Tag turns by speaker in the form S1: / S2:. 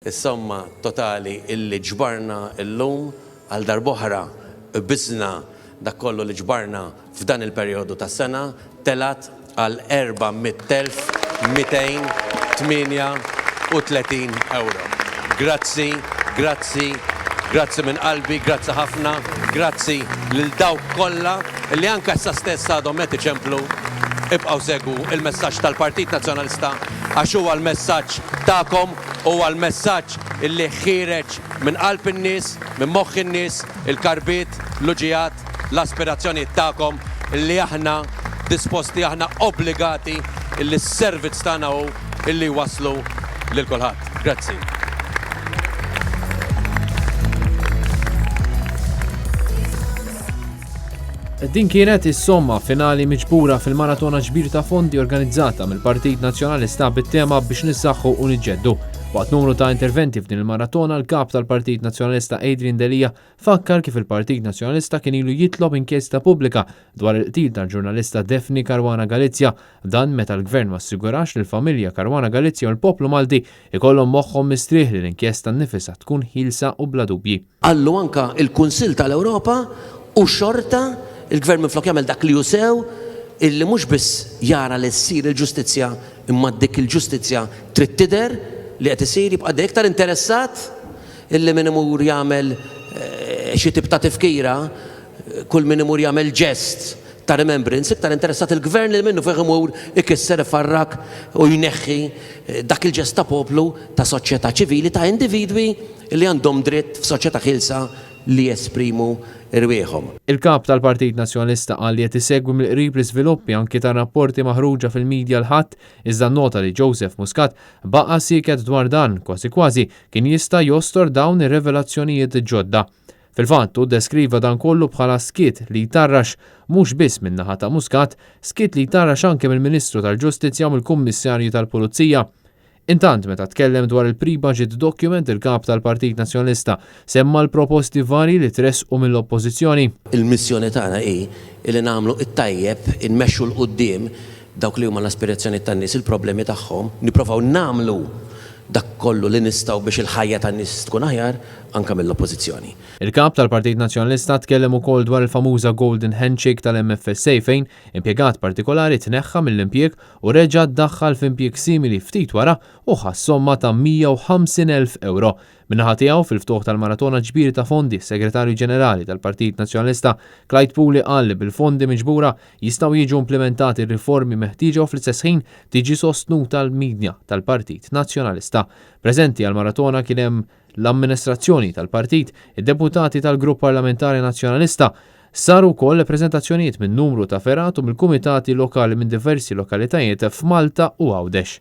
S1: Is-somma totali illi ġbarna illum għal darboħra biżna dak kollu li ġbarna f'dan il-perjodu ta' sena telat għal 400,238 euro. Grazzi, grazzi, grazzi minn qalbi, grazzi ħafna, grazzi lil dawk kollha li anke issa stess għadhom qed iċemplu ibqgħu segwu il-messaġġ tal-Partit Nazzjonalista għax huwa l-messaġġ tagħkom huwa l-messaġġ illi ħireġ minn qalb in-nies, minn moħħ in-nies, il-karbiet, l-uġijat, l-aspirazzjonijiet tagħkom illi aħna disposti, aħna obbligati illi s-servizz tagħna hu illi waslu lil kulħadd. Grazzi.
S2: Din kienet is-somma finali miġbura fil-maratona ġbir ta' fondi organizzata mill-Partit Nazzjonalista bit-tema biex nissaħħu u niġġeddu. Waqt numru ta' interventi f'din il-maratona, l-kap tal-Partit Nazzjonalista Adrian Delija fakkar kif il-Partit Nazzjonalista kien ilu jitlob inkjesta pubblika dwar il-qtil tal-ġurnalista Daphne Caruana Galizia, dan meta l-Gvern ma assigurax li l-familja Caruana Galizia u l-poplu Malti ikollhom moħħhom mistrieħ li l-inkjesta nnifisha tkun ħilsa u bla dubji.
S1: Allu anka il-Kunsill tal-Ewropa u xorta il-Gvern minflok jagħmel dak li jusew illi mhux biss jara li ssir il-ġustizzja imma dik il-ġustizzja trid tidher li qed isir jibqa' iktar interessat illi min imur jagħmel xi tip ta' tifkira, kull min imur jagħmel ġest ta' remembrance, iktar interessat il-Gvern li minnu fejn imur ikisser ifarrak u jneħħi dak il-ġest ta' poplu, ta' soċjetà ċivili, ta' individwi li għandhom dritt f'soċjetà ħilsa li jesprimu irwieħhom.
S2: Il-kap tal-Partit Nazzjonalista qal li qed isegwi mill-qrib l-iżviluppi anki ta' rapporti maħruġa fil-medja l-ħadd iżda nnota li Joseph Muscat baqa' siket dwar dan kważi kważi kien jista' jostor dawn ir-revelazzjonijiet ġodda. Fil-fatt deskriva dan kollu bħala skit li jtarrax mhux biss min-naħa ta' Muscat, skit li jtarrax anke mill-Ministru tal-Ġustizzja u mill-Kummissarju tal-Pulizija. Intant meta tkellem dwar il-pre-budget document il-kap tal-Partit Nazzjonalista semma l-proposti vari li tressqu mill-oppożizzjoni.
S1: Il-missjoni tagħna hi li nagħmlu it-tajjeb inmexxu l quddiem dawk li huma l-aspirazzjoni tan-nies, il-problemi tagħhom, nippruvaw nagħmlu dak kollu li nistgħu biex il-ħajja tan-nies tkun aħjar anke mill-oppożizzjoni.
S2: Il-kap tal-Partit Nazzjonalista tkellem ukoll dwar il-famuża Golden Handshake tal-MFSA fejn impjegat partikolari tneħħa mill-impjieg u reġa' ddaħħal f'impjieg simili ftit wara u ħass somma ta' 150,000 euro. Min-naħa tiegħu fil-ftuħ tal-maratona ġbir ta' fondi, Segretarju Ġenerali tal-Partit Nazzjonalista Clyde Pooley qal li bil-fondi miġbura jistgħu jiġu implementati riformi meħtieġa u fl-istess ħin tiġi sostnuta l-midja tal-Partit Nazzjonalista. Preżenti għall-maratona kien hemm l-amministrazzjoni tal-partit, id-deputati tal-Grupp Parlamentari Nazzjonalista, saru wkoll preżentazzjonijiet minn numru ta' ferat u mill-kumitati lokali minn diversi lokalitajiet f'Malta u Għawdex.